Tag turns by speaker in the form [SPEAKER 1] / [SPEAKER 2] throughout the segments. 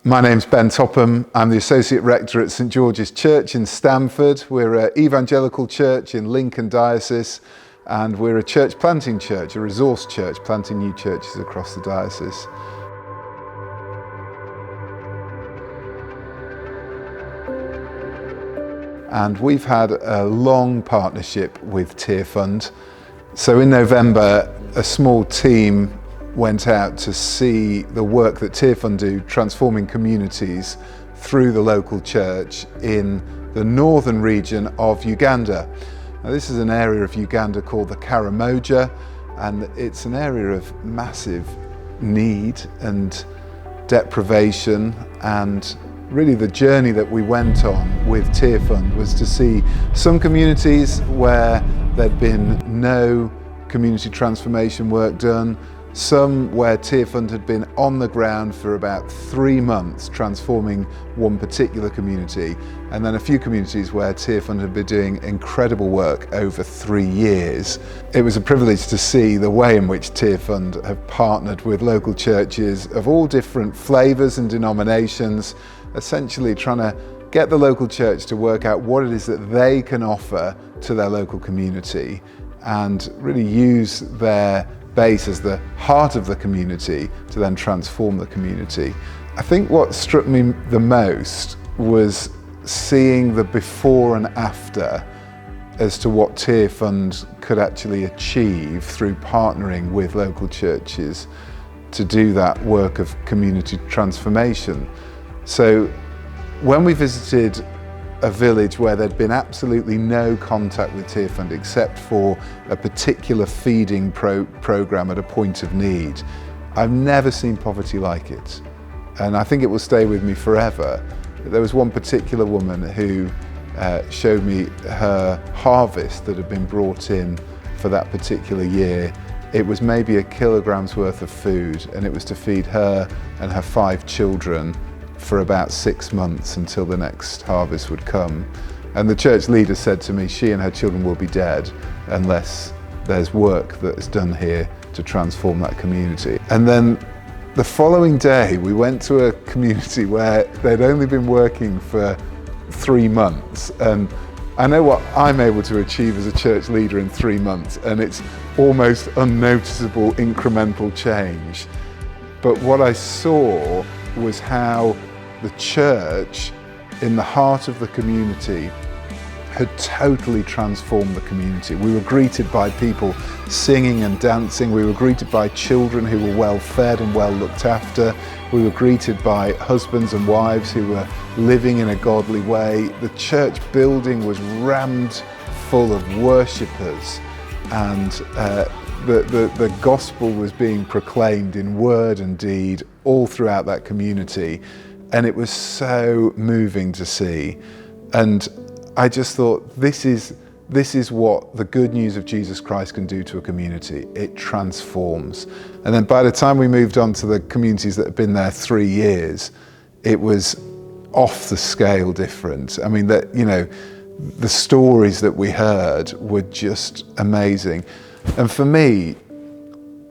[SPEAKER 1] My name's Ben Topham. I'm the Associate Rector at St George's Church in Stamford. We're an evangelical church in Lincoln Diocese, and we're a church planting church, a resource church, planting new churches across the diocese. And we've had a long partnership with Tearfund. So in November, a small team went out to see the work that Tearfund do, transforming communities through the local church in the northern region of Uganda. Now, this is an area of Uganda called the Karamoja, and it's an area of massive need and deprivation. And really the journey that we went on with Tearfund was to see some communities where there'd been no community transformation work done, some where Tearfund had been on the ground for about 3 months transforming one particular community, and then a few communities where Tearfund had been doing incredible work over 3 years. It was a privilege to see the way in which Tearfund have partnered with local churches of all different flavours and denominations, essentially trying to get the local church to work out what it is that they can offer to their local community and really use their base as the heart of the community to then transform the community. I think what struck me the most was seeing the before and after as to what Tearfund could actually achieve through partnering with local churches to do that work of community transformation. So when we visited a village where there'd been absolutely no contact with Tearfund except for a particular feeding program at a point of need, I've never seen poverty like it. And I think it will stay with me forever. There was one particular woman who showed me her harvest that had been brought in for that particular year. It was maybe 1 kilogram's worth of food, and it was to feed her and her 5 children for about 6 months until the next harvest would come. And the church leader said to me, she and her children will be dead unless there's work that is done here to transform that community. And then the following day, we went to a community where they'd only been working for 3 months. And I know what I'm able to achieve as a church leader in 3 months, and it's almost unnoticeable incremental change. But what I saw was how the church in the heart of the community had totally transformed the community. We were greeted by people singing and dancing. We were greeted by children who were well fed and well looked after. We were greeted by husbands and wives who were living in a godly way. The church building was rammed full of worshippers, and the gospel was being proclaimed in word and deed all throughout that community. And it was so moving to see. And I just thought, this is what the good news of Jesus Christ can do to a community. It transforms. And then by the time we moved on to the communities that had been there 3 years, it was off the scale different. I mean, the stories that we heard were just amazing. And for me,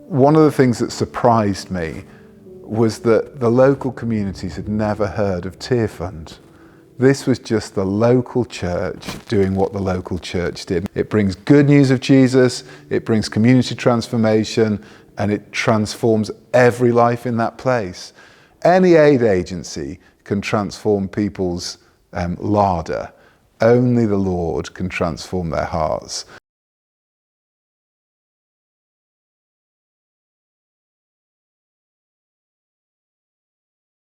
[SPEAKER 1] one of the things that surprised me was that the local communities had never heard of Tearfund. This was just the local church doing what the local church did. It brings good news of Jesus, it brings community transformation, and it transforms every life in that place. Any aid agency can transform people's larder. Only the Lord can transform their hearts.